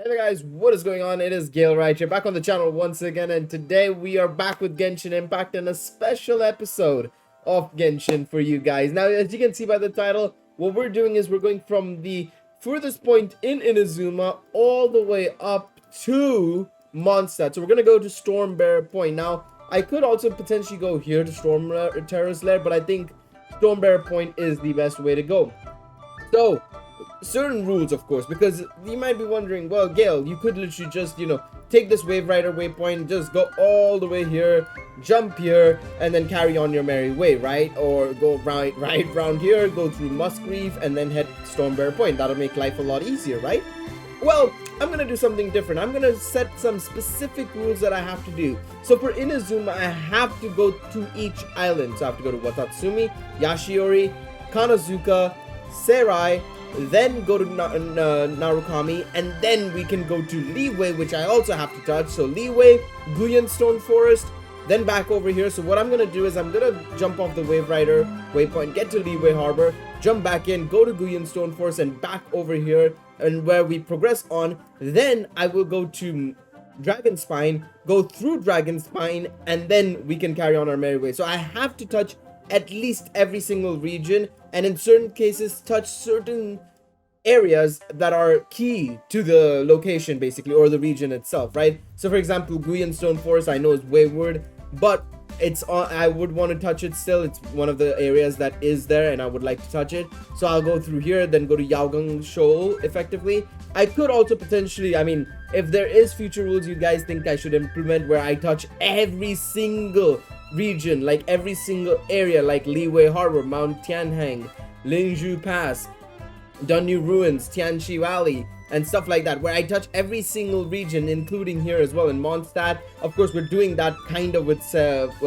Hey there guys, what is going on? It is Gale right here, back on the channel once again, and today we are back with Genshin Impact and a special episode of Genshin for you guys. Now, as you can see by the title, what we're doing is we're going from the furthest point in Inazuma all the way up to Mondstadt. So we're going to go to Stormbearer Point. Now, I could also potentially go here to Storm Terra's Lair, but I think Stormbearer Point is the best way to go. So, certain rules, of course, because you might be wondering, well, Gale, you could literally just, take this Wave Rider waypoint, just go all the way here, jump here, and then carry on your merry way, right? Or go right round here, go through Muskreef, and then head Stormbearer Point. That'll make life a lot easier, right? Well, I'm gonna do something different. I'm gonna set some specific rules that I have to do. So for Inazuma, I have to go to each island. So I have to go to Watatsumi, Yashiori, Kanazuka, Serai, then go to Narukami, and then we can go to Liyue, which I also have to touch. So Liyue, Guyan Stone Forest, then back over here. So what I'm gonna do is I'm gonna jump off the Wave Rider waypoint, get to Liyue Harbor, jump back in, go to Guyan Stone Forest, and back over here, and where we progress on. Then I will go to Dragon Spine, go through Dragon Spine, and then we can carry on our merry way. So I have to touch at least every single region, and in certain cases touch certain areas that are key to the location, basically, or the region itself, right? So for example, Guyan Stone Forest I know is wayward, but it's on, I would want to touch it still. It's one of the areas that is there and I would like to touch it. So I'll go through here, then go to Yaogang Shoal effectively. I could also potentially, I mean, if there is future rules you guys think I should implement where I touch every single region, like every single area, like Liyue Harbor, Mount Tianhang, Lingzhu Pass, Dunyu Ruins, Tianchi Valley, and stuff like that, where I touch every single region, including here as well in Mondstadt. Of course, we're doing that kind of with Inazuma,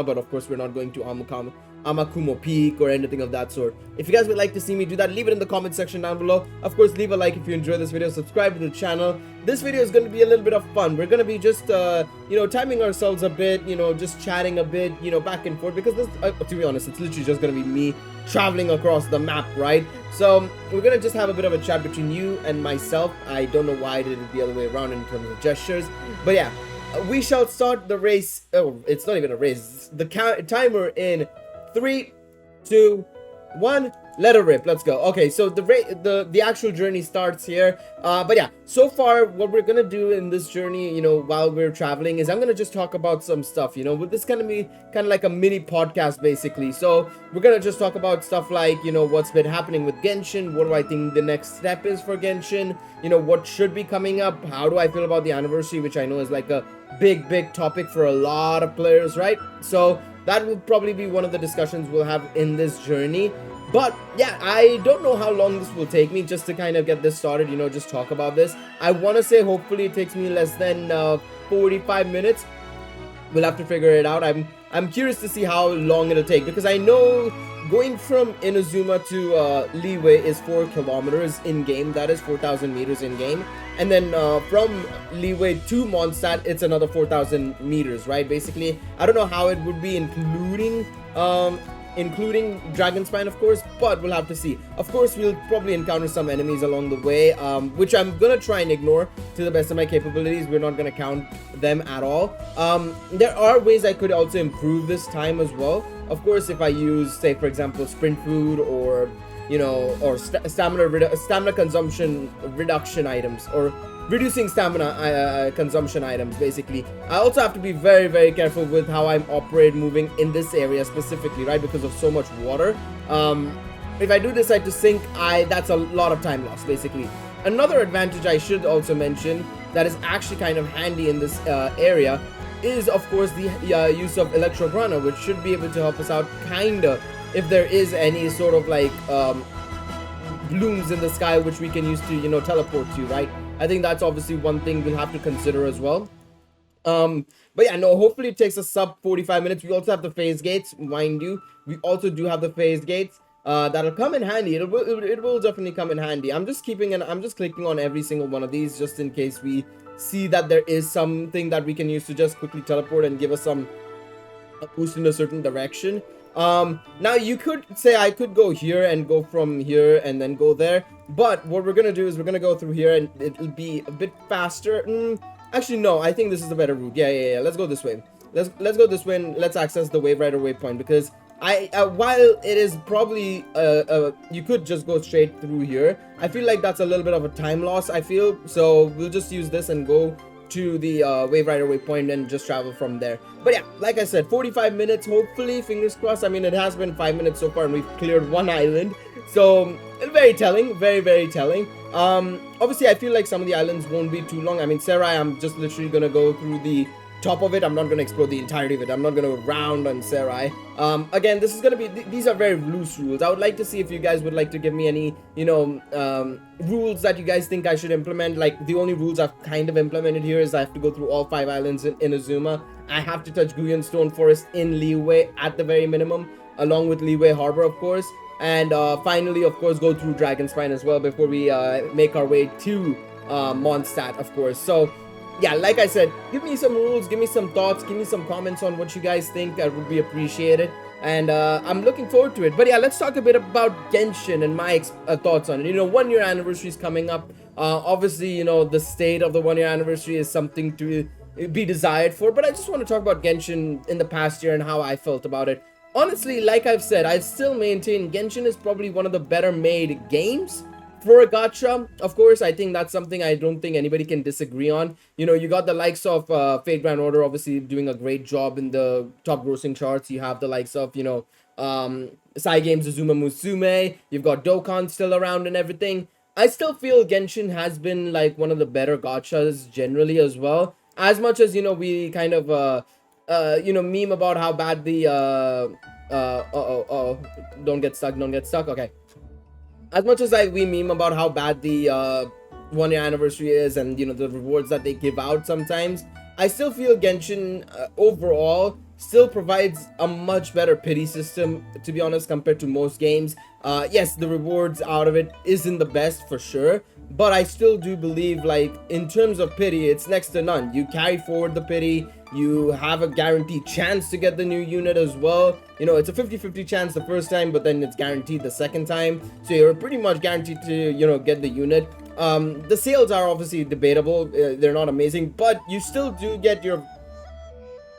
but of course, we're not going to Amakumo Peak or anything of that sort. If you guys would like to see me do that, leave it in the comment section down below. Of course, leave a like if you enjoy this video, subscribe to the channel. This video is going to be a little bit of fun. We're going to be just timing ourselves a bit, just chatting a bit, back and forth, because this, to be honest, it's literally just going to be me traveling across the map, right? So we're going to just have a bit of a chat between you and myself. I don't know why I did it the other way around in terms of gestures, but yeah, we shall start the race. Oh, it's not even a race. The timer in 3, 2, 1, let it rip. Let's go. Okay, so the actual journey starts here. But yeah, so far what we're gonna do in this journey, while we're traveling, is I'm gonna just talk about some stuff. With this gonna be kind of like a mini podcast basically. So we're gonna just talk about stuff like what's been happening with Genshin, what do I think the next step is for Genshin, what should be coming up, how do I feel about the anniversary, which I know is like a big topic for a lot of players, right? So that will probably be one of the discussions we'll have in this journey. But yeah, I don't know how long this will take me just to kind of get this started, just talk about this. I want to say hopefully it takes me less than 45 minutes. We'll have to figure it out. I'm curious to see how long it'll take, because I know going from Inazuma to Liyue is 4 kilometers in game. That is 4,000 meters in game. And then from Liyue to Mondstadt, it's another 4,000 meters, right? Basically, I don't know how it would be including Dragon Spine, of course, but we'll have to see. Of course, we'll probably encounter some enemies along the way, which I'm gonna try and ignore to the best of my capabilities. We're not gonna count them at all. There are ways I could also improve this time as well. Of course, if I use, say, for example, sprint food, or or stamina consumption reduction items, or reducing stamina consumption items, basically. I also have to be very careful with how I'm moving in this area specifically, right, because of so much water. If I do decide to sink, that's a lot of time lost, basically. Another advantage I should also mention that is actually kind of handy in this area is, of course, the use of Electrograna, which should be able to help us out kinda if there is any sort of like blooms in the sky which we can use to teleport to, right? I think that's obviously one thing we'll have to consider as well. But yeah, no, hopefully it takes us sub 45 minutes. We also have the phase gates, mind you. We also do have the phase gates. That'll come in handy. It will definitely come in handy. I'm just clicking on every single one of these just in case we see that there is something that we can use to just quickly teleport and give us some a boost in a certain direction. Now you could say I could go here and go from here and then go there, but what we're gonna do is we're gonna go through here and it'll be a bit faster. Actually, no, I think this is the better route. Yeah. Let's go this way. Let's go this way and let's access the Wave Rider waypoint, because while it is probably you could just go straight through here, I feel like that's a little bit of a time loss, I feel. So we'll just use this and go to the Wave Rider waypoint and just travel from there. But yeah, like I said, 45 minutes, hopefully, fingers crossed. I mean, it has been 5 minutes so far and we've cleared one island, so very telling, very telling. Obviously I feel like some of the islands won't be too long. I mean, Serai, I'm just literally gonna go through the top of it. I'm not going to explore the entirety of it. I'm not going to round on Serai. Again, this is going to be, these are very loose rules. I would like to see if you guys would like to give me any, you know, rules that you guys think I should implement. Like, the only rules I've kind of implemented here is I have to go through all 5 islands in Inazuma. I have to touch Guyan Stone Forest in Liyue at the very minimum, along with Liyue Harbor, of course. And finally, of course, go through Dragon Spine as well before we make our way to Mondstadt, of course. So yeah, like I said, give me some rules, give me some thoughts, give me some comments on what you guys think. That would be appreciated, and I'm looking forward to it. But yeah, let's talk a bit about Genshin and my thoughts on it. You know, 1 year anniversary is coming up. Obviously, you know, the state of the 1 year anniversary is something to be desired for, but I just want to talk about Genshin in the past year and how I felt about it. Honestly, like I've said, I still maintain Genshin is probably one of the better made games for a gacha. Of course, I think that's something I don't think anybody can disagree on. You know, you got the likes of Fate Grand Order obviously doing a great job in the top grossing charts. You have the likes of, you know, Cygames Azuma Musume. You've got Dokkan still around and everything. I still feel Genshin has been like one of the better gachas generally as well. As much as, you know, we kind of you know, meme about how bad the don't get stuck, okay. As much as we meme about how bad the 1 year anniversary is, and you know, the rewards that they give out sometimes, I still feel Genshin overall still provides a much better pity system, to be honest, compared to most games. Yes, the rewards out of it isn't the best for sure, but I still do believe, like, in terms of pity, it's next to none. You carry forward the pity, you have a guaranteed chance to get the new unit as well. You know, it's a 50-50 chance the first time, but then it's guaranteed the second time, so you're pretty much guaranteed to, you know, get the unit. The sales are obviously debatable, they're not amazing, but you still do get your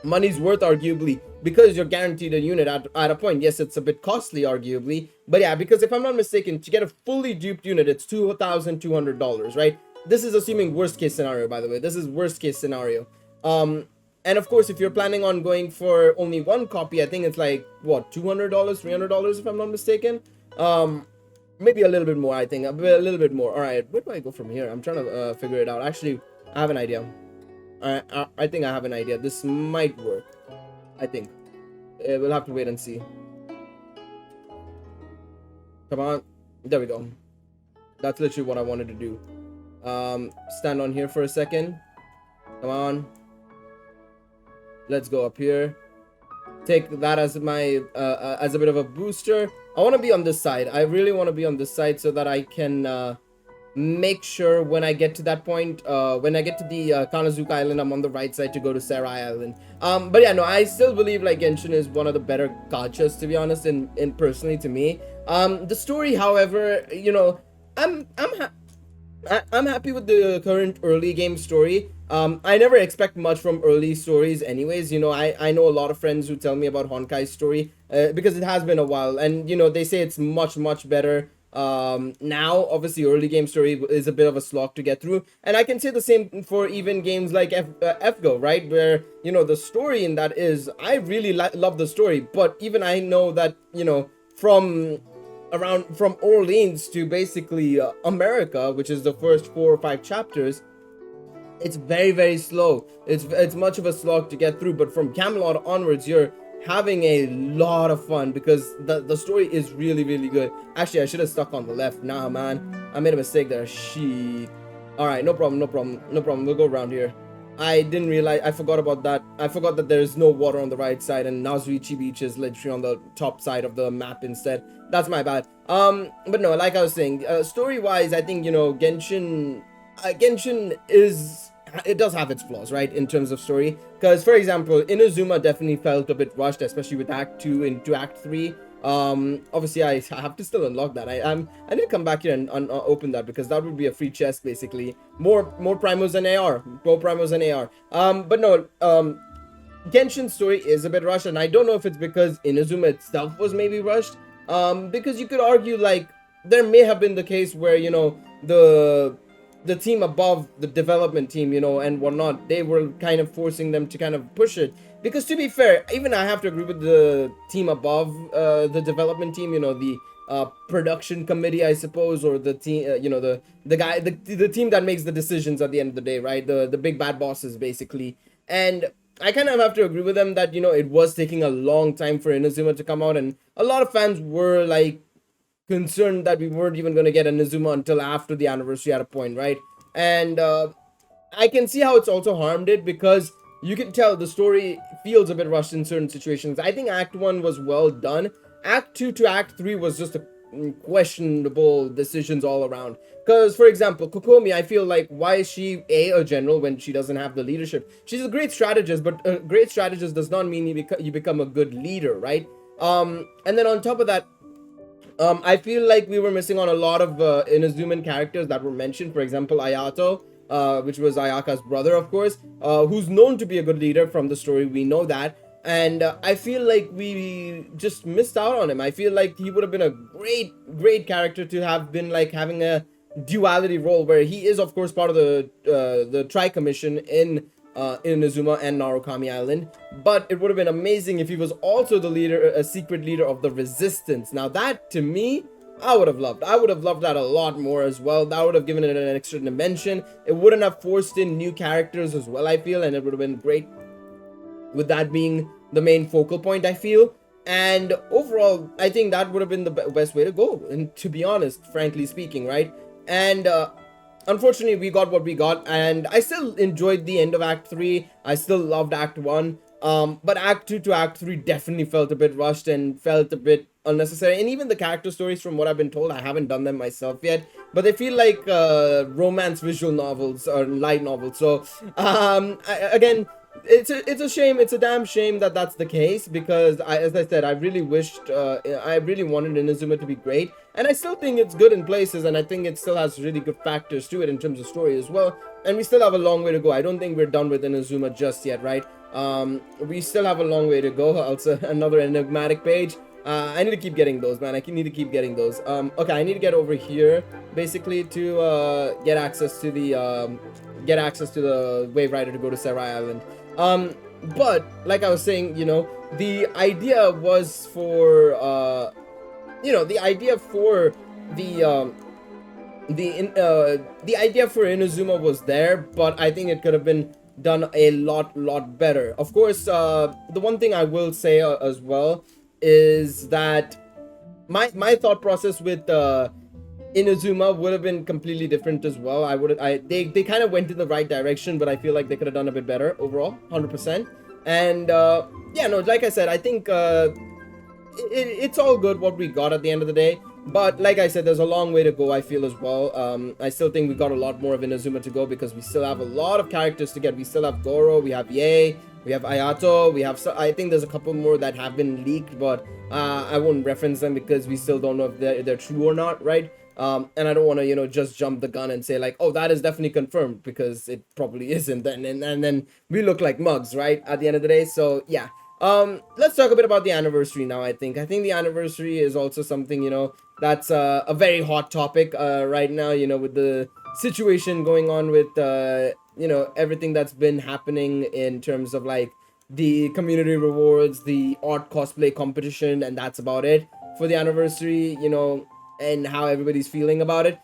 money's worth, arguably, because you're guaranteed a unit at a point. Yes, it's a bit costly, arguably, but yeah, because if I'm not mistaken, to get a fully duped unit, it's $2,200, right? This is assuming worst case scenario, by the way. This is worst case scenario. And of course, if you're planning on going for only one copy, I think it's like, what, $200, $300, if I'm not mistaken. Maybe a little bit more, I think, a little bit more. All right, where do I go from here? I'm trying to figure it out. Actually, I have an idea. I think I have an idea. This might work, I think. We'll have to wait and see. Come on. There we go. That's literally what I wanted to do. Stand on here for a second. Come on. Let's go up here. Take that as my as a bit of a booster. I want to be on this side. I really want to be on this side so that I can make sure when I get to that point, when I get to the Kanazuka Island, I'm on the right side to go to Serai Island. But yeah, no, I still believe like Genshin is one of the better gachas, to be honest, in personally to me. The story, however, you know, I'm happy with the current early game story. I never expect much from early stories anyways. You know, I know a lot of friends who tell me about Honkai's story because it has been a while, and you know, they say it's much better. Now obviously early game story is a bit of a slog to get through, and I can say the same for even games like FGO, right, where you know the story in that is, I really love the story, but even I know that, you know, from Orleans to basically America, which is the first 4 or 5 chapters, it's very slow. It's much of a slog to get through, but from Camelot onwards, you're having a lot of fun because the story is really good. Actually, I should have stuck on the left. Nah, man, I made a mistake there. Shit. All right, no problem. We'll go around here. I didn't realize, I forgot about that. I forgot that there's no water on the right side, and Nazuichi Beach is literally on the top side of the map instead. That's my bad. But no, like I was saying, story wise, I think, you know, Genshin it does have its flaws, right, in terms of story. Because, for example, Inazuma definitely felt a bit rushed, especially with Act 2 into Act 3. Obviously, I have to still unlock that. I need to come back here and open that, because that would be a free chest, basically. More primos and AR. More primos and AR. But no, Genshin's story is a bit rushed, and I don't know if it's because Inazuma itself was maybe rushed. Because you could argue, like, there may have been the case where, you know, the team above the development team, you know, and whatnot, they were kind of forcing them to kind of push it. Because to be fair, even I have to agree with the team above the development team, you know, the production committee, I suppose, or the team, you know, the team that makes the decisions at the end of the day, right? The big bad bosses, basically. And I kind of have to agree with them that, you know, it was taking a long time for Inazuma to come out, and a lot of fans were like concerned that we weren't even going to get Inazuma until after the anniversary at a point, right? And I can see how it's also harmed it, because you can tell the story feels a bit rushed in certain situations. I think Act 1 was well done. Act 2 to Act 3 was just a questionable decisions all around. Because, for example, Kokomi, I feel like, why is she a general when she doesn't have the leadership? She's a great strategist, but a great strategist does not mean you become a good leader, right? And then on top of that, I feel like we were missing on a lot of Inazuman characters that were mentioned. For example, Ayato, which was Ayaka's brother, of course, who's known to be a good leader from the story. We know that. And I feel like we just missed out on him. I feel like he would have been a great character to have been like having a duality role, where he is, of course, part of the Tri Commission in Inazuma and Narukami Island. But it would have been amazing if he was also the leader, a secret leader of the Resistance. Now that, to me, I would have loved. I would have loved that a lot more as well. That would have given it an extra dimension. It wouldn't have forced in new characters as well, I feel, and it would have been great with that being the main focal point, I feel. And overall, I think that would have been the best way to go, and to be honest, frankly speaking, right? And unfortunately, we got what we got, and I still enjoyed the end of Act 3. I still loved Act 1. But Act 2 to Act 3 definitely felt a bit rushed and felt a bit unnecessary. And even the character stories, from what I've been told, I haven't done them myself yet, but they feel like romance visual novels or light novels. So, again, it's a shame. It's a damn shame that that's the case, because as I said, I really wished, I really wanted Inazuma to be great, and I still think it's good in places, and I think it still has really good factors to it in terms of story as well. And we still have a long way to go. I don't think we're done with Inazuma just yet, right? We still have a long way to go. Also, another enigmatic page. I need to keep getting those, man. I need to keep getting those. Okay, I need to get over here, basically, to get access to the Wave Rider to go to Sarai Island. But like I was saying, you know, the idea was for the idea for the idea for Inazuma was there, but I think it could have been done a lot better. Of course, the one thing I will say as well is that my thought process with Inazuma would have been completely different as well. They kind of went in the right direction, but I feel like they could have done a bit better overall, 100%. And yeah, no, like I said, I think it's all good what we got at the end of the day. But like I said, there's a long way to go, I feel, as well. I still think we got a lot more of Inazuma to go, because we still have a lot of characters to get. We still have Goro, we have Yae, we have Ayato, we have, I think there's a couple more that have been leaked, but I won't reference them because we still don't know if they're true or not, right? And I don't want to, you know, just jump the gun and say like, oh, that is definitely confirmed, because it probably isn't. And then we look like mugs, right, at the end of the day. So yeah. Let's talk a bit about the anniversary now. I think the anniversary is also something, you know, that's a very hot topic right now, you know, with the situation going on with you know, everything that's been happening in terms of like the community rewards, the art cosplay competition, and that's about it for the anniversary, you know, and how everybody's feeling about it.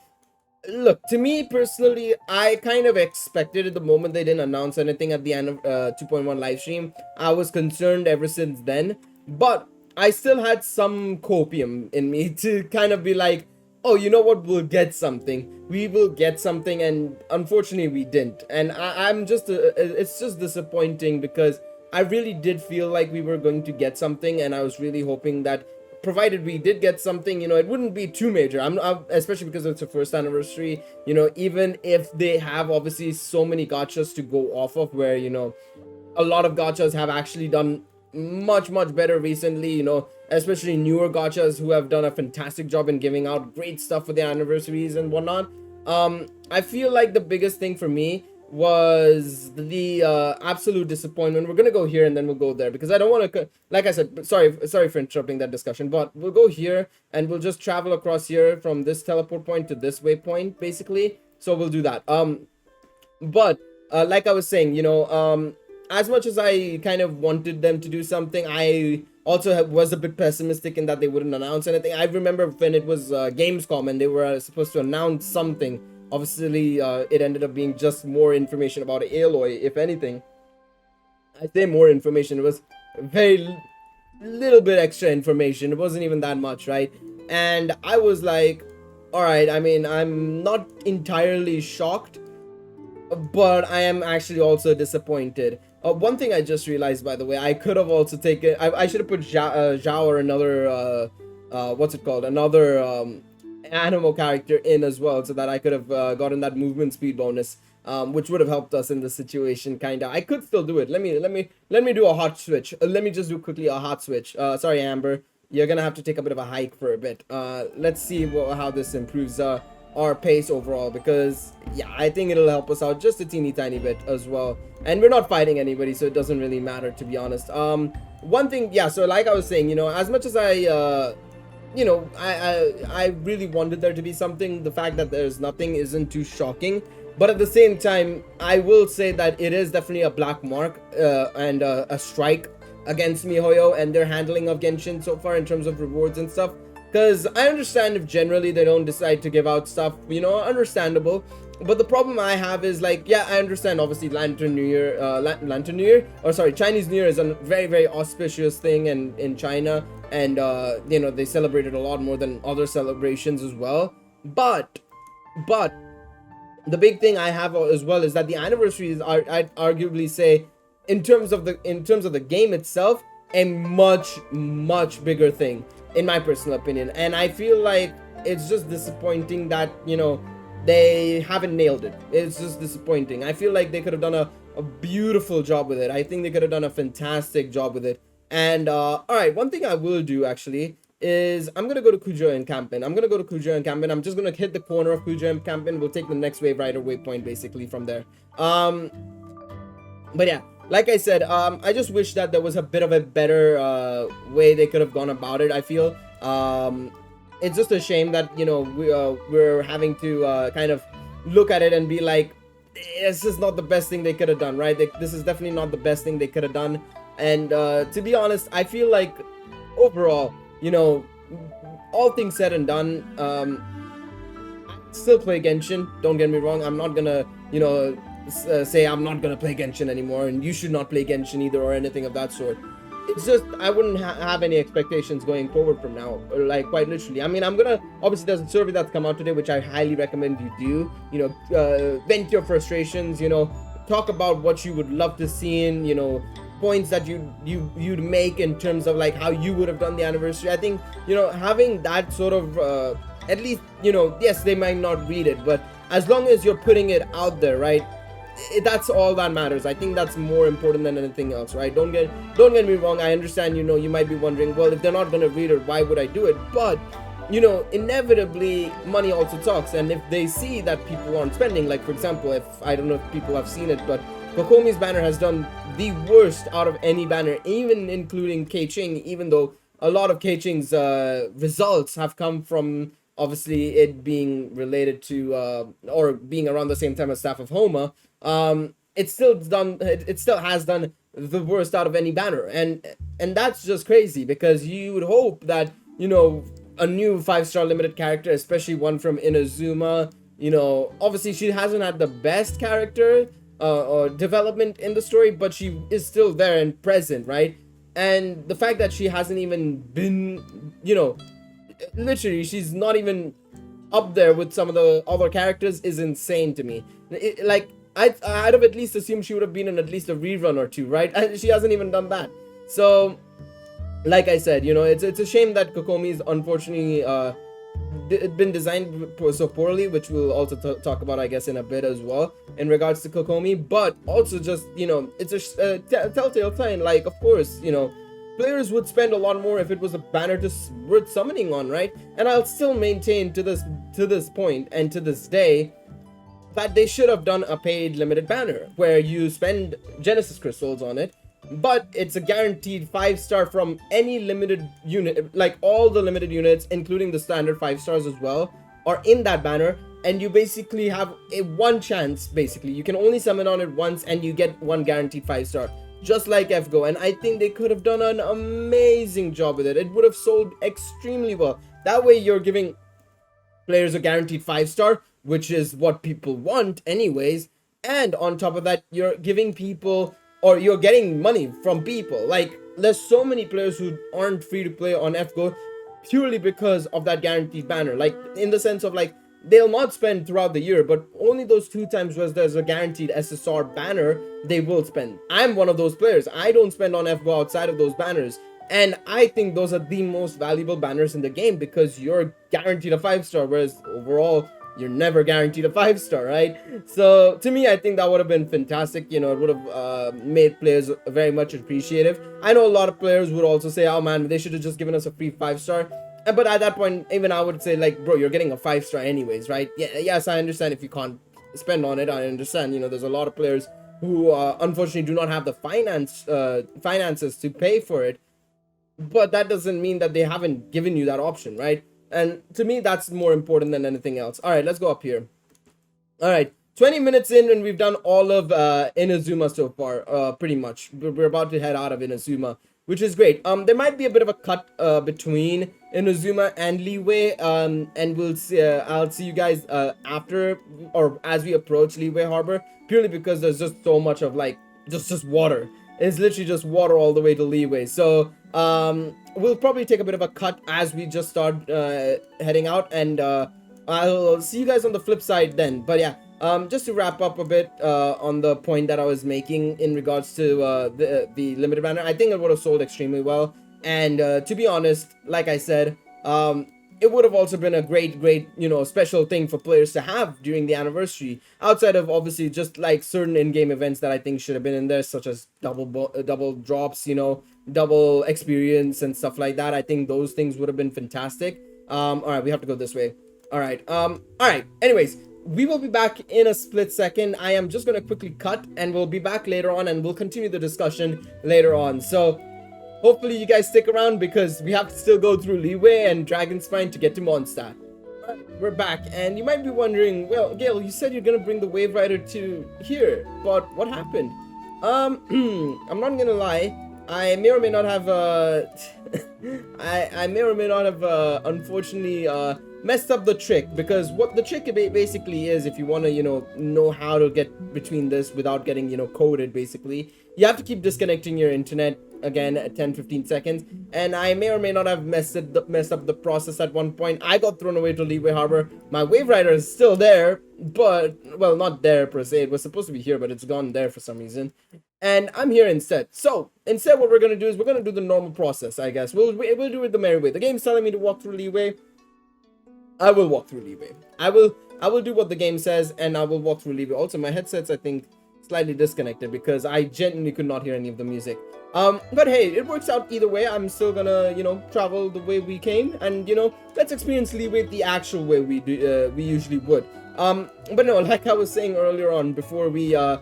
Look, to me personally, I kind of expected it the moment they didn't announce anything at the end of 2.1 live stream. I was concerned ever since then, but I still had some copium in me to kind of be like, oh, you know what, we'll get something. We will get something, and unfortunately we didn't. And I'm just, it's just disappointing, because I really did feel like we were going to get something, and I was really hoping that provided we did get something, it wouldn't be too major. Especially because it's a first anniversary. Even if they have obviously so many gachas to go off of, where a lot of gachas have actually done much better recently, especially newer gachas who have done a fantastic job in giving out great stuff for their anniversaries and whatnot. I feel like the biggest thing for me was the absolute disappointment. We're gonna go here and then we'll go there, because I don't want to, like I said, sorry for interrupting that discussion, but we'll go here and we'll just travel across here from this teleport point to this waypoint basically. So we'll do that. But like I was saying, as much as I kind of wanted them to do something, I also was a bit pessimistic in that they wouldn't announce anything. I remember when it was Gamescom and they were supposed to announce something. Obviously, it ended up being just more information about Aloy, if anything. I say more information. It was very little bit extra information. It wasn't even that much, right? And I was like, all right, I mean, I'm not entirely shocked, but I am actually also disappointed. One thing I just realized, by the way, I could have also taken... I should have put Zhao or another... what's it called? Another... animal character in as well, so that I could have gotten that movement speed bonus, which would have helped us in this situation. Kinda, I could still do it. Let me do a hot switch. Let me just do quickly a hot switch. Sorry, Amber, you're gonna have to take a bit of a hike for a bit. Let's see how this improves our pace overall, because yeah, I think it'll help us out just a teeny tiny bit as well. And we're not fighting anybody, so it doesn't really matter, to be honest. One thing, yeah, so like I was saying, as much as I really wanted there to be something, the fact that there's nothing isn't too shocking. But at the same time, I will say that it is definitely a black mark and a strike against MiHoYo and their handling of Genshin so far in terms of rewards and stuff. Because I understand if generally they don't decide to give out stuff, understandable. But the problem I have is, like, yeah, I understand obviously Lantern New Year, Chinese New Year is a very auspicious thing in China, and they celebrate it a lot more than other celebrations as well. But the big thing I have as well is that the anniversaries are, I'd arguably say, in terms of the game itself, a much bigger thing in my personal opinion. And I feel like it's just disappointing that they haven't nailed it. It's just disappointing. I feel like they could have done a beautiful job with it. I think they could have done a fantastic job with it. And all right, one thing I will do actually is I'm gonna go to Kujo Encampment. I'm just gonna hit the corner of Kujo Encampment. We'll take the next wave rider waypoint basically from there. But yeah, like I said, I just wish that there was a bit of a better way they could have gone about it. I feel it's just a shame that we're having to kind of look at it and be like, this is not the best thing they could have done, right? This is definitely not the best thing they could have done. And to be honest, I feel like overall, all things said and done, I still play Genshin. Don't get me wrong. I'm not gonna say I'm not gonna play Genshin anymore, and you should not play Genshin either, or anything of that sort. It's just I wouldn't have any expectations going forward from now, like quite literally. I mean, I'm gonna, obviously there's a survey that's come out today, which I highly recommend you do. Vent your frustrations, talk about what you would love to see in, points that you'd make in terms of like how you would have done the anniversary. I think having that sort of at least, yes, they might not read it, but as long as you're putting it out there, right, that's all that matters. I think that's more important than anything else, right? Don't get me wrong. I understand, you might be wondering, well, if they're not gonna read it, why would I do it? But inevitably money also talks, and if they see that people aren't spending, like for example, if I don't know if people have seen it, but Kokomi's banner has done the worst out of any banner, even including Keiching, even though a lot of Keiching's results have come from obviously it being related to or being around the same time as Staff of Homa. It still has done the worst out of any banner, and that's just crazy, because you would hope that a new 5-star limited character, especially one from Inazuma, obviously she hasn't had the best character or development in the story, but she is still there and present, right? And the fact that she hasn't even been, literally she's not even up there with some of the other characters is insane to me. I'd have at least assumed she would have been in at least a rerun or two, right? And she hasn't even done that. So like I said, it's a shame that Kokomi is unfortunately been designed so poorly, which we'll also talk about, I guess, in a bit as well in regards to Kokomi. But also, just it's a telltale sign. Like, of course, players would spend a lot more if it was a banner worth summoning on, right? And I'll still maintain to this point and to this day that they should have done a paid limited banner where you spend Genesis crystals on it, but it's a guaranteed 5-star from any limited unit, like all the limited units, including the standard 5 stars as well, are in that banner. And you basically have a one chance. Basically, you can only summon on it once, and you get one guaranteed 5-star, just like FGO. And I think they could have done an amazing job with it. It would have sold extremely well. That way, you're giving players a guaranteed 5-star, which is what people want anyways, and on top of that, you're giving people, or you're getting money from people. Like, there's so many players who aren't free to play on FGO purely because of that guaranteed banner, like in the sense of, like, they'll not spend throughout the year, but only those 2 times where there's a guaranteed SSR banner, they will spend. I'm one of those players. I don't spend on FGO outside of those banners, and I think those are the most valuable banners in the game because you're guaranteed a 5-star, whereas overall you're never guaranteed a 5-star, right? So to me, I think that would have been fantastic. It would have made players very much appreciative. I know a lot of players would also say, oh man, they should have just given us a free 5-star. But at that point, even I would say, like, bro, you're getting a 5-star anyways, right? Yeah, yes, I understand if you can't spend on it. I understand, there's a lot of players who unfortunately do not have the finances to pay for it, but that doesn't mean that they haven't given you that option, right? And to me, that's more important than anything else. All right, let's go up here. All right, 20 minutes in, and we've done all of Inazuma so far, pretty much. We're about to head out of Inazuma, which is great. There might be a bit of a cut between Inazuma and Liyue, and we'll see. I'll see you guys after, or as we approach Liyue Harbor, purely because there's just so much of, like, just water. It's literally just water all the way to Liyue. So we'll probably take a bit of a cut as we just start heading out, and I'll see you guys on the flip side then. But yeah, just to wrap up a bit on the point that I was making in regards to the limited banner, I think it would have sold extremely well. And to be honest, like I said, it would have also been a great, special thing for players to have during the anniversary, outside of obviously just like certain in-game events that I think should have been in there, such as double drops, double experience and stuff like that. I think those things would have been fantastic. All right, we have to go this way. All right. Anyways, we will be back in a split second. I am just gonna quickly cut, and we'll be back later on, and we'll continue the discussion later on. So hopefully you guys stick around, because we have to still go through Liyue and Dragonspine to get to Mondstadt. We're back, and you might be wondering, well, Gale, you said you're gonna bring the Wave Rider to here, but what happened? I'm not gonna lie, I may or may not have I may or may not have unfortunately messed up the trick, because what the trick basically is, if you want to know how to get between this without getting coded, basically you have to keep disconnecting your internet again at 10-15 seconds. And I may or may not have messed up the process at one point. I got thrown away to Liyue Harbor. My Wave Rider is still there, but, well, not there per se. It was supposed to be here, but it's gone there for some reason, and I'm here instead. So instead, what we're gonna do is we're gonna do the normal process, I guess. We'll do it the merry way. The game's telling me to walk through Liyue. I will walk through Liyue. I will do what the game says, and I will walk through Liyue. Also, my headset's, I think, slightly disconnected because I genuinely could not hear any of the music. But hey, it works out either way. I'm still gonna, travel the way we came, and let's experience Liyue the actual way we usually would. But no, like I was saying earlier on, before I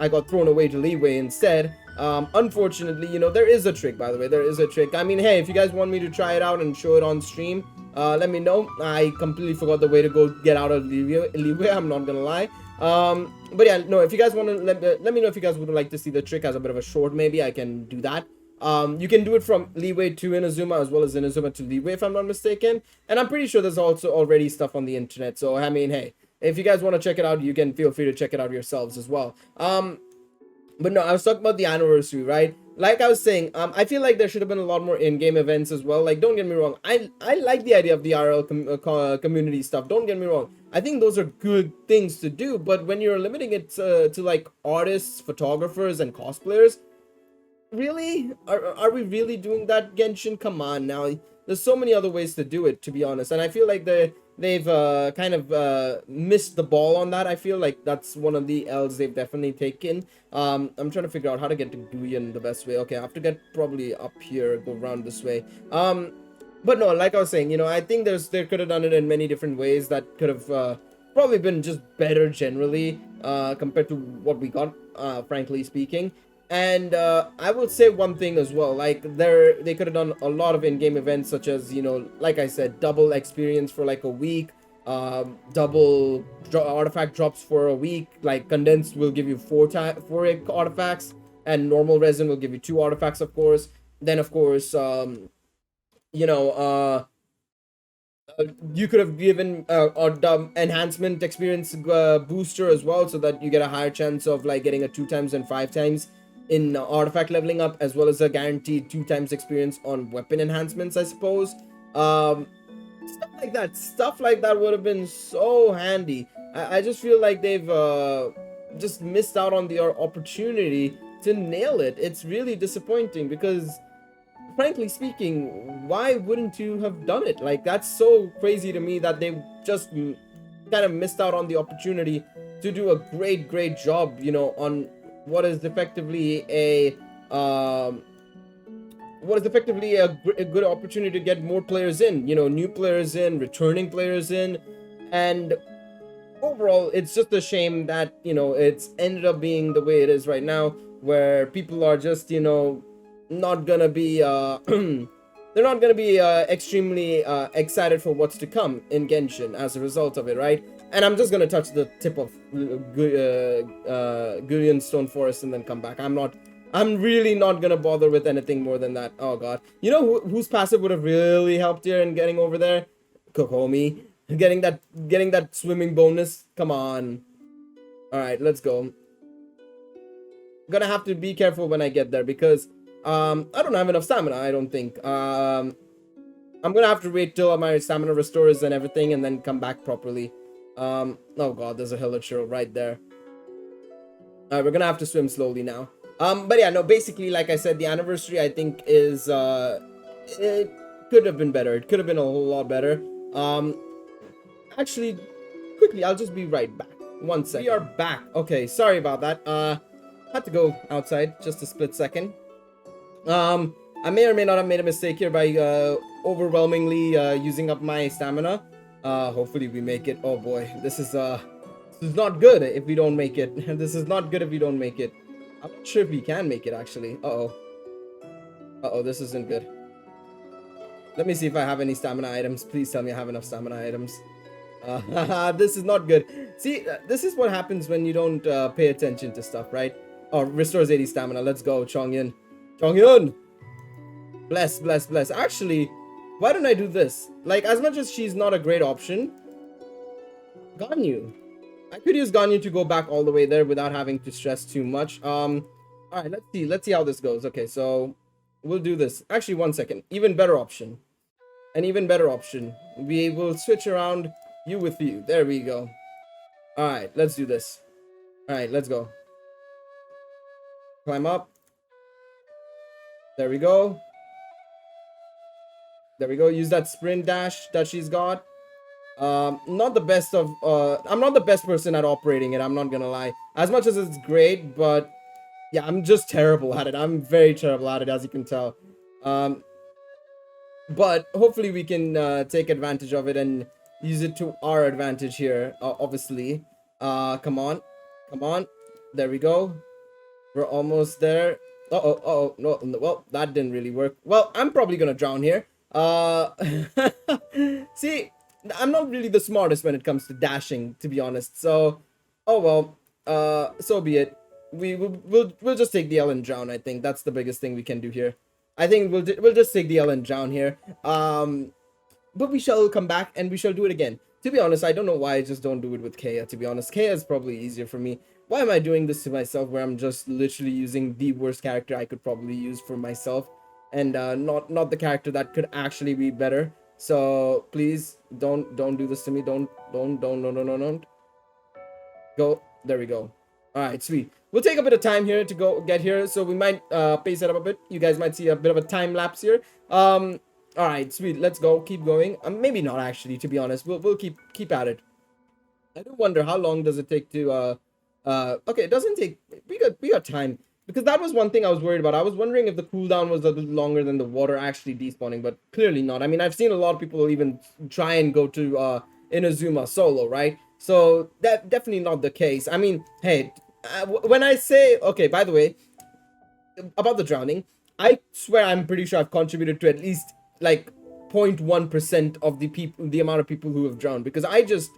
got thrown away to Liyue instead. Unfortunately, there is a trick, by the way. There is a trick. I mean, hey, if you guys want me to try it out and show it on stream, let me know. I completely forgot the way to go get out of Liyue, I'm not gonna lie. But yeah, no, if you guys want to let me know if you guys would like to see the trick as a bit of a short. Maybe I can do that. You can do it from Liyue to Inazuma, as well as Inazuma to Liyue, if I'm not mistaken. And I'm pretty sure there's also already stuff on the internet. So I mean, hey, if you guys want to check it out, you can feel free to check it out yourselves as well. But no, I was talking about the anniversary, right? Like I was saying, I feel like there should have been a lot more in-game events as well. Like, don't get me wrong, I like the idea of the RL community stuff. Don't get me wrong. I think those are good things to do. But when you're limiting it to like artists, photographers, and cosplayers, really? Are we really doing that, Genshin? Come on now. There's so many other ways to do it, to be honest. And I feel like they've kind of missed the ball on that. I feel like that's one of the L's they've definitely taken. I'm trying to figure out how to get to Guyan the best way. Okay, I have to get probably up here, go around this way. But no, like I was saying, I think they could have done it in many different ways that could have probably been just better generally compared to what we got, frankly speaking. And I will say one thing as well, like they could have done a lot of in-game events, such as, like I said, double experience for like a week, double artifact drops for a week. Like condensed will give you four artifacts, and normal resin will give you 2 artifacts, of course. Then of course, you know, you could have given a enhancement experience booster as well, so that you get a higher chance of like getting a 2 times and 5 times in artifact leveling up, as well as a guaranteed 2 times experience on weapon enhancements, I suppose. Stuff like that would have been so handy. I just feel like they've just missed out on the opportunity to nail it. It's really disappointing because, frankly speaking, why wouldn't you have done it? Like, that's so crazy to me that they just kind of missed out on the opportunity to do a great job, on what is effectively a good opportunity to get more players in, new players in, returning players in. And overall, it's just a shame that, it's ended up being the way it is right now, where people are just, not gonna be they're not gonna be extremely excited for what's to come in Genshin as a result of it, right? And I'm just gonna touch the tip of Gurion Stone Forest and then come back. I'm really not gonna bother with anything more than that. Oh god. You know whose passive would have really helped here in getting over there? Kokomi. Getting that swimming bonus. Come on. Alright, let's go. Gonna have to be careful when I get there because I don't have enough stamina, I don't think. I'm gonna have to wait till my stamina restores and everything and then come back properly. Oh god, there's a Hilichurl right there. Alright, we're gonna have to swim slowly now. But yeah, no, basically, like I said, the anniversary, I think, is, it could have been better. It could have been a whole lot better. Actually, quickly, I'll just be right back. 1 second. We are back. Okay, sorry about that. Had to go outside just a split second. I may or may not have made a mistake here by, overwhelmingly, using up my stamina. Hopefully we make it. Oh boy, this is not good if we don't make it. This is not good if we don't make it. I'm not sure if we can make it, actually. Uh-oh, this isn't good. Let me see if I have any stamina items. Please tell me I have enough stamina items. This is not good. See, this is what happens when you don't pay attention to stuff, right? Oh, restores 80 stamina. Let's go, Chongyun. Chongyun! Bless. Actually, why don't I do this? Like, as much as she's not a great option, Ganyu. I could use Ganyu to go back all the way there without having to stress too much. Alright, let's see how this goes. Okay, so we'll do this. Actually, 1 second. Even better option. An even better option. We will switch around you with you. There we go. Alright, let's do this. Alright, let's go. Climb up. There we go. There we go. Use that sprint dash that she's got. Not the best of, I'm not the best person at operating it, I'm not gonna lie. As much as it's great, but yeah, I'm just terrible at it. I'm very terrible at it, as you can tell. But hopefully we can take advantage of it and use it to our advantage here, obviously. Come on. There we go. We're almost there. Uh-oh, no, well, that didn't really work. Well, I'm probably gonna drown here. See, I'm not really the smartest when it comes to dashing, to be honest. So, oh well, so be it. We'll just take the L and drown. I think that's the biggest thing we can do here. I think we'll just take the L and drown here. But we shall come back and we shall do it again. To be honest, I don't know why I just don't do it with Kea. To be honest, Kea is probably easier for me. Why am I doing this to myself, where I'm just literally using the worst character I could probably use for myself, and not the character that could actually be better. So please don't do this to me. Don't. Go. There we go. All right, sweet. We'll take a bit of time here to go get here, so we might pace it up a bit. You guys might see a bit of a time lapse here. All right, sweet. Let's go. Keep going. Maybe not actually, to be honest. We'll keep at it. I do wonder how long does it take to okay, it doesn't take, we got time, because that was one thing I was worried about. I was wondering if the cooldown was a little longer than the water actually despawning, but clearly not. I mean, I've seen a lot of people even try and go to Inazuma solo, right? So that definitely not the case. I mean, hey, when I say, okay, by the way, about the drowning, I swear I'm pretty sure I've contributed to at least like 0.1% of the people, the amount of people who have drowned, because I just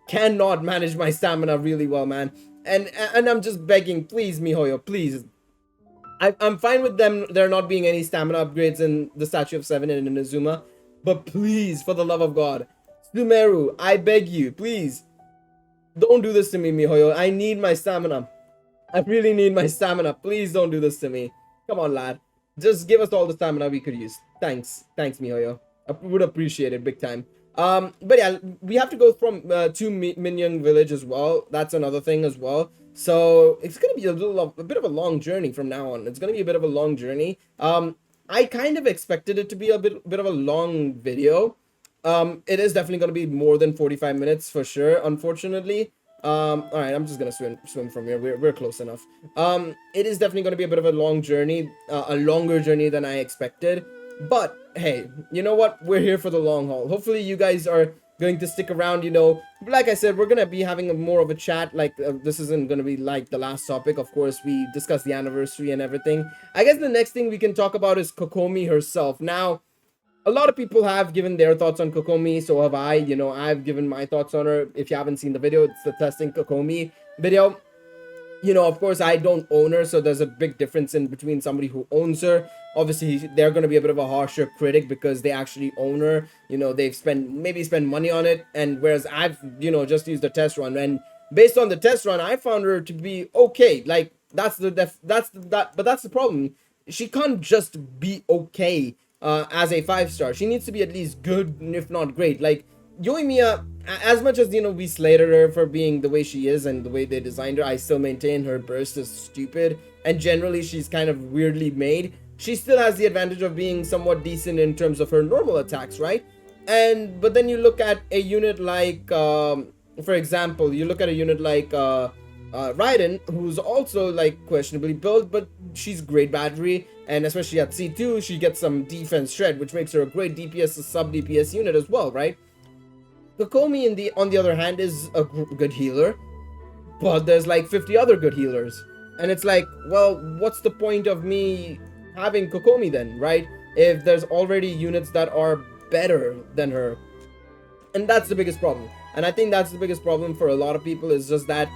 cannot manage my stamina really well, man. And I'm just begging, please, Mihoyo, please. I'm fine with them there not being any stamina upgrades in the Statue of Seven and in Inazuma, but please, for the love of God, Sumeru, I beg you, please, don't do this to me, Mihoyo. I need my stamina. I really need my stamina. Please don't do this to me. Come on, lad. Just give us all the stamina we could use. Thanks. Thanks, Mihoyo. I would appreciate it big time. But yeah, we have to go from to Minyang village as well. That's another thing as well. So it's gonna be a bit of a long journey from now on. It's gonna be a bit of a long journey. I kind of expected it to be a bit of a long video. It is definitely gonna be more than 45 minutes for sure, unfortunately. All right, I'm just gonna swim from here. We're close enough. It is definitely gonna be a bit of a long journey, a longer journey than I expected. But hey, you know what? We're here for the long haul. Hopefully, you guys are going to stick around. You know, like I said, we're gonna be having more of a chat. Like this isn't gonna be like the last topic. Of course, we discussed the anniversary and everything. I guess the next thing we can talk about is Kokomi herself. Now, a lot of people have given their thoughts on Kokomi, so have I. You know, I've given my thoughts on her. If you haven't seen the video, it's the testing Kokomi video. You know, of course, I don't own her, so there's a big difference in between somebody who owns her. Obviously, they're going to be a bit of a harsher critic because they actually own her. You know, they've maybe spent money on it, and whereas I've, you know, just used a test run, and based on the test run, I found her to be okay. Like that's but that's the problem. She can't just be okay as a 5-star. She needs to be at least good, if not great. Like Yoimiya, as much as, you know, we slated her for being the way she is and the way they designed her, I still maintain her burst is stupid, and generally she's kind of weirdly made. She still has the advantage of being somewhat decent in terms of her normal attacks, right? But then you look at a unit like, for example, you look at a unit like Raiden, who's also like questionably built, but she's great battery, and especially at C2, she gets some defense shred, which makes her a great DPS, sub DPS unit as well, right? Kokomi, on the other hand, is a good healer, but there's like 50 other good healers, and it's like, well, what's the point of me having Kokomi then, right? If there's already units that are better than her. And that's the biggest problem. And I think that's the biggest problem for a lot of people, is just that,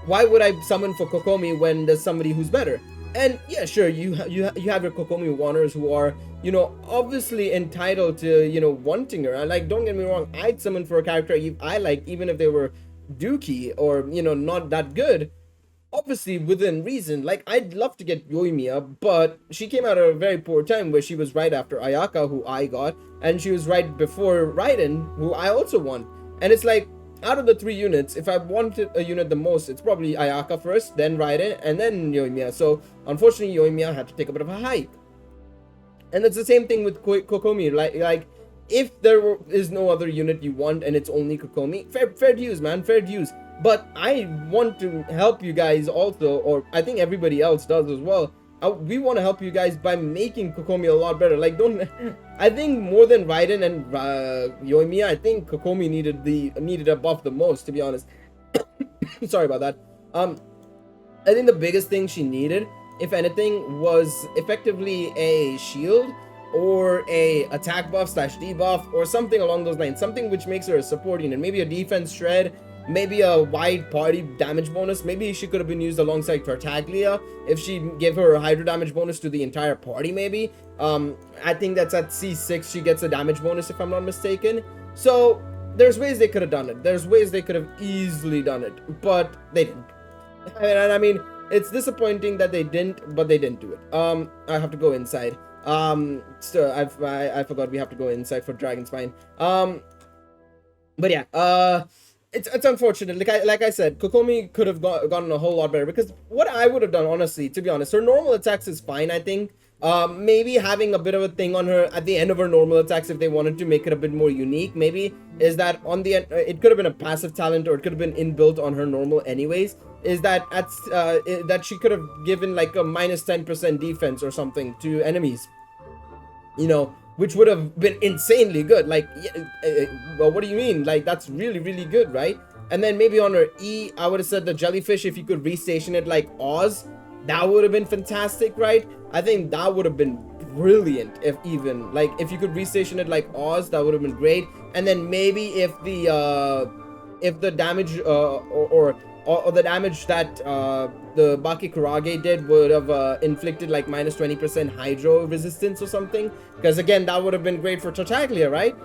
why would I summon for Kokomi when there's somebody who's better? And yeah, sure, you have your Kokomi wanners who are, you know, obviously entitled to, you know, wanting her. And like, don't get me wrong, I'd summon for a character I like, even if they were dookie or, you know, not that good. Obviously within reason. Like, I'd love to get Yoimiya, but she came out at a very poor time, where she was right after Ayaka, who I got, and she was right before Raiden, who I also want. And it's like, out of the 3 units, if I wanted a unit the most, it's probably Ayaka first, then Raiden, and then Yoimiya. So unfortunately, Yoimiya had to take a bit of a hike. And it's the same thing with Kokomi. Like if there is no other unit you want and it's only Kokomi, fair dues, man, fair dues. But I want to help you guys also, or I think everybody else does as well. We want to help you guys by making Kokomi a lot better. Like, don't I think more than Raiden and Yoimiya, I think Kokomi needed a buff the most, to be honest. Sorry about that. I think the biggest thing she needed, if anything, was effectively a shield or a attack buff / debuff or something along those lines. Something which makes her a support unit. Maybe a defense shred, maybe a wide party damage bonus. Maybe she could have been used alongside Tartaglia if she gave her a hydro damage bonus to the entire party, maybe. I think that's at C6 she gets a damage bonus, if I'm not mistaken. So there's ways they could have done it. There's ways they could have easily done it, but they didn't. And I mean, it's disappointing that they didn't, but they didn't do it. I have to go inside. Still, I forgot we have to go inside for Dragon Spine. But yeah, it's unfortunate. Like I said, Kokomi could have gotten a whole lot better, because what I would have done, honestly, to be honest, her normal attacks is fine, I think. Maybe having a bit of a thing on her at the end of her normal attacks, if they wanted to make it a bit more unique, maybe, is that on the end, it could have been a passive talent, or it could have been inbuilt on her normal anyways, is that that she could have given like a minus 10% defense or something to enemies, you know, which would have been insanely good. Like, yeah, well, what do you mean? Like, that's really, really good, right? And then maybe on her E, I would have said the jellyfish, if you could restation it like Oz, that would have been fantastic, right? I think that would have been brilliant. If even, like, if you could restation it like Oz, that would have been great. And then maybe if the damage or the damage that the Baki Kurage did would have inflicted like minus 20% hydro resistance or something, because again, that would have been great for Tartaglia, right?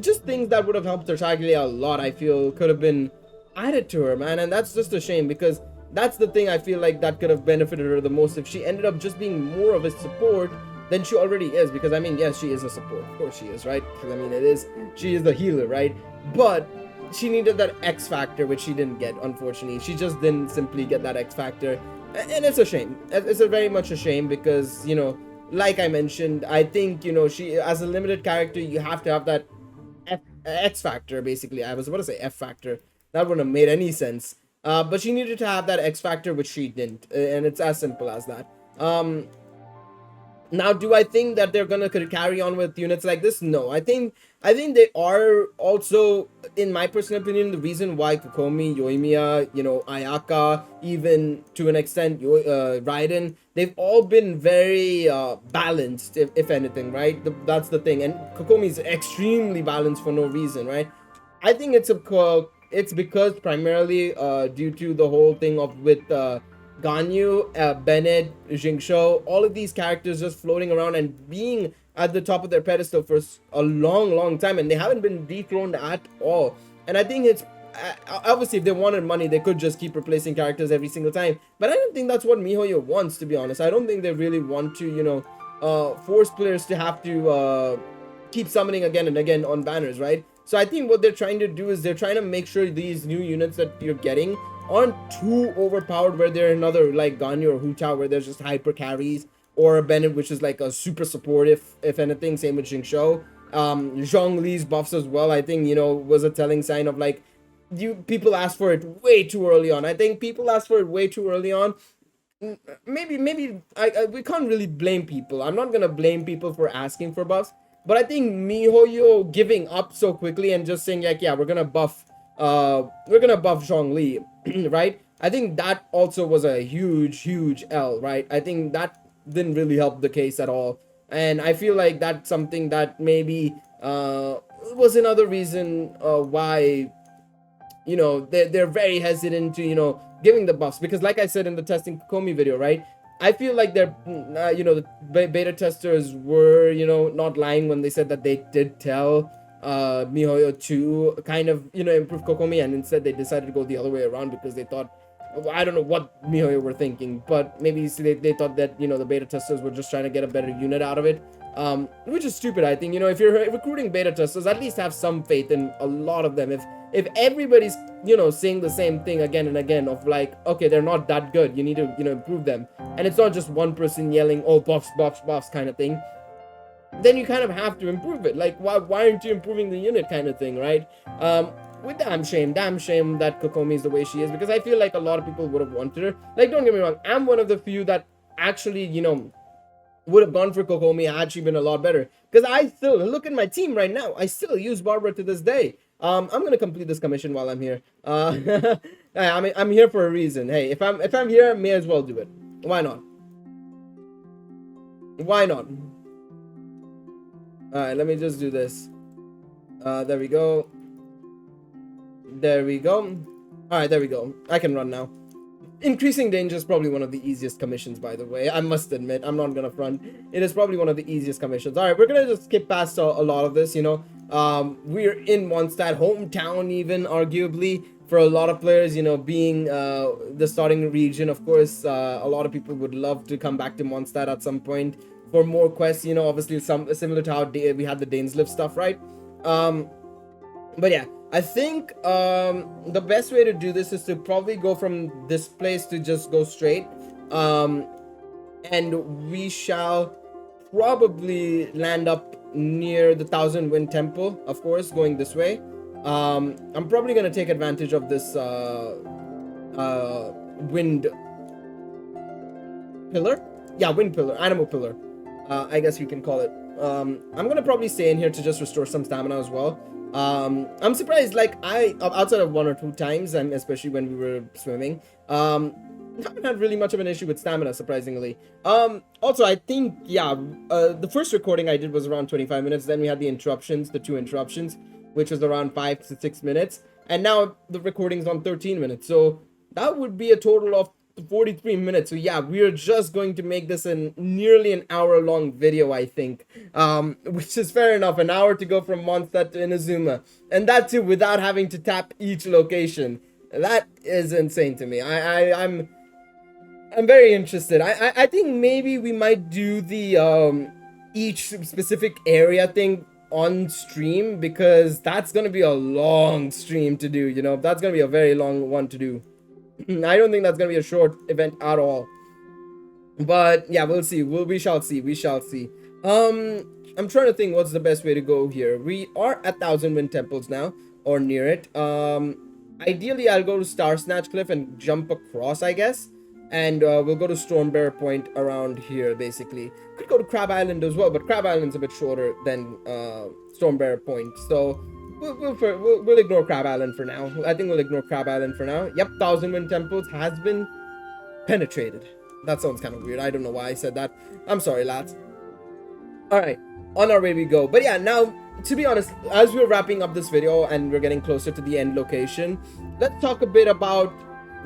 Just things that would have helped Tartaglia a lot, I feel, could have been added to her, man. And that's just a shame, because that's the thing I feel like that could have benefited her the most, if she ended up just being more of a support than she already is. Because I mean, yes, she is a support, of course she is, right? Because I mean, she is the healer, right? But she needed that X factor, which she didn't get, unfortunately. She just didn't simply get that X factor, and it's a shame. It's a very much a shame, because, you know, like I mentioned, I think, you know, she, as a limited character, you have to have that X factor, basically. I was about to say F factor. That wouldn't have made any sense. But she needed to have that X factor, which she didn't, and it's as simple as that. Now, do I think that they're gonna carry on with units like this? No, I think they are also, in my personal opinion, the reason why Kokomi, Yoimiya, you know, Ayaka, even to an extent Raiden, they've all been very balanced, if anything, right? That's the thing. And Kokomi is extremely balanced for no reason, right? I think it's because primarily due to the whole thing of with Ganyu, Bennett, Jingshou, all of these characters just floating around and being at the top of their pedestal for a long, long time, and they haven't been dethroned at all. And I think it's obviously, if they wanted money, they could just keep replacing characters every single time. But I don't think that's what MiHoYo wants, to be honest. I don't think they really want to, you know, force players to have to keep summoning again and again on banners, right? So I think what they're trying to do is they're trying to make sure these new units that you're getting aren't too overpowered, where they're another like Ganyu or Hu Tao, where there's just hyper carries, or a Bennett, which is like a super support, if anything. Same with Jingshou. Zhongli's buffs as well, I think, you know, was a telling sign of like, people asked for it way too early on. I think people asked for it way too early on. Maybe we can't really blame people. I'm not gonna blame people for asking for buffs, but I think MiHoYo giving up so quickly and just saying like, yeah, we're gonna buff Zhongli, right? I think that also was a huge L, right? I think that didn't really help the case at all, and I feel like that's something that maybe was another reason why, you know, they're very hesitant to, you know, giving the buffs, because like I said in the testing Kokomi video, right, I feel like they're you know, the beta testers were, you know, not lying when they said that they did tell MiHoYo to kind of, you know, improve Kokomi, and instead they decided to go the other way around, because they thought, I don't know what MiHoYo were thinking, but maybe they thought that, you know, the beta testers were just trying to get a better unit out of it, which is stupid. I think, you know, if you're recruiting beta testers, at least have some faith in a lot of them. If everybody's, you know, saying the same thing again and again of like, okay, they're not that good, you need to, you know, improve them, and it's not just one person yelling, oh, buffs kind of thing, then you kind of have to improve it. Like, why aren't you improving the unit kind of thing, right? With damn shame that Kokomi is the way she is, because I feel like a lot of people would have wanted her. Like, don't get me wrong, I'm one of the few that actually, you know, would have gone for Kokomi had she been a lot better, because I still look at my team right now. I still use Barbara to this day. I'm gonna complete this commission while I'm here. I mean, I'm here for a reason. Hey, if I'm here, I may as well do it. Why not? Why not? All right, let me just do this. There we go. There we go. All right, there we go. I can run now. Increasing danger is probably one of the easiest commissions, by the way. I must admit, I'm not gonna front. It is probably one of the easiest commissions. All right, we're gonna just skip past a lot of this, you know. We're in Mondstadt, hometown even, arguably, for a lot of players, you know, being the starting region. Of course, a lot of people would love to come back to Mondstadt at some point for more quests, you know, obviously similar to how we had the Dainslift stuff, right? But yeah, I think the best way to do this is to probably go from this place to just go straight. Um, and we shall probably land up near the Thousand Wind Temple, of course, going this way. I'm probably gonna take advantage of this wind pillar. Yeah, wind pillar, animal pillar. I guess you can call it. I'm gonna probably stay in here to just restore some stamina as well. I'm surprised, like outside of 1 or 2 times, and especially when we were swimming, haven't had really much of an issue with stamina, surprisingly. Also, I think, yeah, the first recording I did was around 25 minutes. Then we had the interruptions, the 2 interruptions, which was around 5 to 6 minutes. And now the recording's on 13 minutes. So that would be a total of 43 minutes. So yeah, we're just going to make this a nearly an hour long video, I think. Which is fair enough. An hour to go from Mondstadt to Inazuma. And that too without having to tap each location. That is insane to me. I'm very interested. I think maybe we might do the each specific area thing on stream, because that's gonna be a long stream to do, you know. That's gonna be a very long one to do. I don't think that's gonna be a short event at all. But yeah, we'll see. We shall see. We shall see. I'm trying to think what's the best way to go here. We are at Thousand Wind Temples now, or near it. Ideally, I'll go to Star Snatch Cliff and jump across, I guess. And we'll go to Stormbear Point around here, basically. Could go to Crab Island as well, but Crab Island's a bit shorter than Stormbear Point. So we'll ignore Crab Island for now. I think we'll ignore Crab Island for now. Yep, Thousand Wind Temples has been penetrated. That sounds kind of weird. I don't know why I said that. I'm sorry, lads. Alright, on our way we go. But yeah, now, to be honest, as we're wrapping up this video and we're getting closer to the end location, let's talk a bit about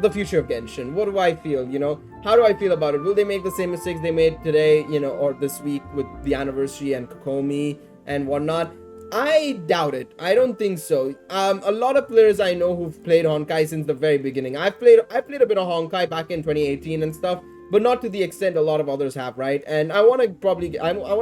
the future of Genshin. What do I feel, you know? How do I feel about it? Will they make the same mistakes they made today, you know, or this week with the anniversary and Kokomi and whatnot? I doubt it. I don't think so. A lot of players I know who've played Honkai since the very beginning. I played a bit of Honkai back in 2018 and stuff, but not to the extent a lot of others have, right? And I want to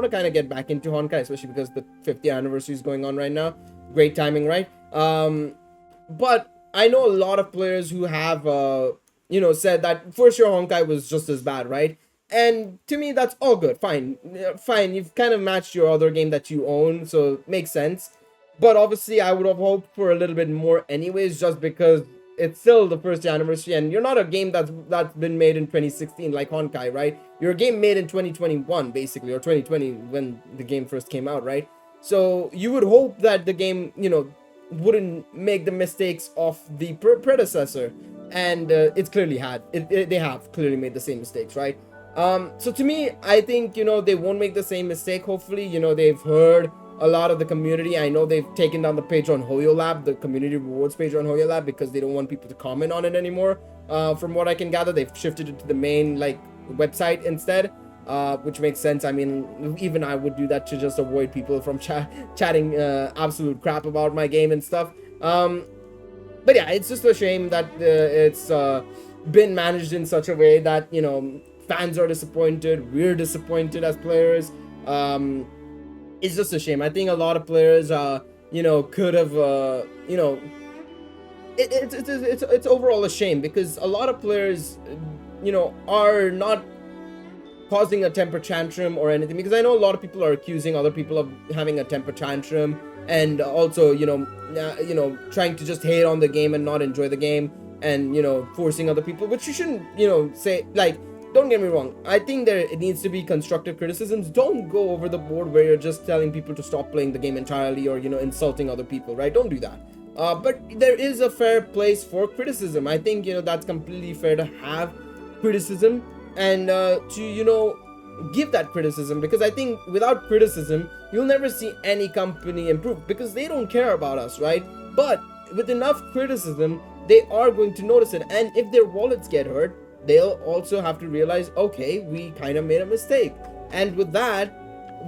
kind of get back into Honkai, especially because the 50th anniversary is going on right now. Great timing, right? But I know a lot of players who have, you know, said that first year Honkai was just as bad, right? And to me, that's all good. Fine. Fine. You've kind of matched your other game that you own, so it makes sense. But obviously, I would have hoped for a little bit more anyways, just because it's still the first anniversary, and you're not a game that's been made in 2016 like Honkai, right? You're a game made in 2021, basically, or 2020 when the game first came out, right? So you would hope that the game, you know, wouldn't make the mistakes of the predecessor, and it's clearly had. They have clearly made the same mistakes, right? So to me, I think, you know, they won't make the same mistake. Hopefully, you know, they've heard a lot of the community. I know they've taken down the page on Hoyo Lab, the community rewards page on Hoyo Lab, because they don't want people to comment on it anymore. From what I can gather, they've shifted it to the main, like, website instead, which makes sense. I mean, even I would do that to just avoid people from chatting absolute crap about my game and stuff. But yeah, it's just a shame that it's been managed in such a way that, you know, fans are disappointed, we're disappointed as players. It's just a shame. I think a lot of players, you know, could have, you know, it's overall a shame, because a lot of players, you know, are not causing a temper tantrum or anything, because I know a lot of people are accusing other people of having a temper tantrum, and also, you know, trying to just hate on the game and not enjoy the game, and, you know, forcing other people, which you shouldn't, you know, say. Like, don't get me wrong, I think it needs to be constructive criticisms. Don't go over the board where you're just telling people to stop playing the game entirely, or, you know, insulting other people, right? Don't do that. But there is a fair place for criticism. I think, you know, that's completely fair to have criticism, and to, you know, give that criticism, because I think without criticism, you'll never see any company improve, because they don't care about us, right? But with enough criticism, they are going to notice it, and if their wallets get hurt, they'll also have to realize, okay, we kind of made a mistake. And with that,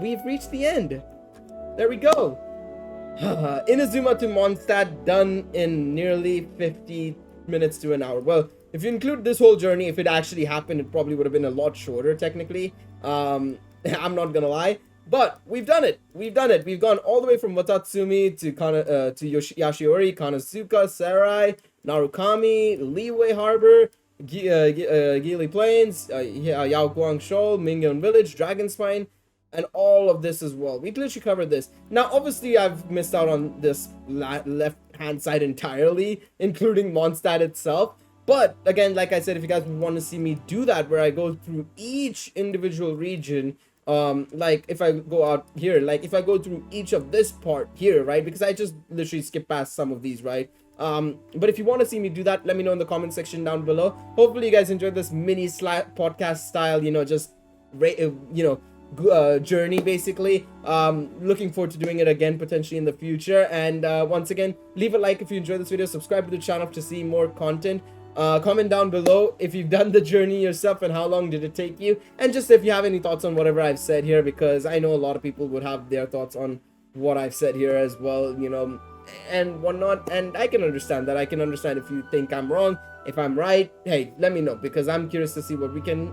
we've reached the end. There we go. Inazuma to Mondstadt done in nearly 50 minutes to an hour. Well, if you include this whole journey, if it actually happened, it probably would have been a lot shorter, technically. I'm not gonna lie. But we've done it. We've done it. We've gone all the way from Watatsumi to Yashiori, Kanazuka, Sarai, Narukami, Liyue Harbor, Gili Plains, Yaoguang Shoal, Mingyon Village, Dragonspine, and all of this as well. We literally covered this. Now, obviously, I've missed out on this left-hand side entirely, including Mondstadt itself. But again, like I said, if you guys want to see me do that, where I go through each individual region, like if I go out here, like if I go through each of this part here, right? Because I just literally skip past some of these, right? But if you want to see me do that, let me know in the comment section down below. Hopefully you guys enjoyed this mini podcast style, just journey basically. Looking forward to doing it again potentially in the future. And once again, leave a like if you enjoyed this video, subscribe to the channel to see more content. Comment down below if you've done the journey yourself and how long did it take you, and just if you have any thoughts on whatever I've said here, because I know a lot of people would have their thoughts on what I've said here as well, and whatnot. And I can understand that. I can understand if you think I'm wrong. If I'm right, hey, let me know, because I'm curious to see what we can,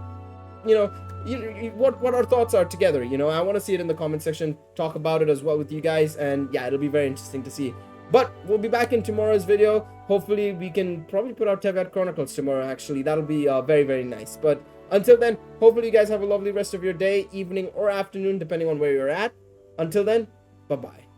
what our thoughts are together. I want to see it in the comment section, talk about it as well with you guys, and yeah, it'll be very interesting to see. But we'll be back in tomorrow's video. Hopefully we can probably put out Tevat Chronicles tomorrow, actually. That'll be very, very nice. But until then, hopefully you guys have a lovely rest of your day, evening, or afternoon, depending on where you're at. Until then, bye-bye.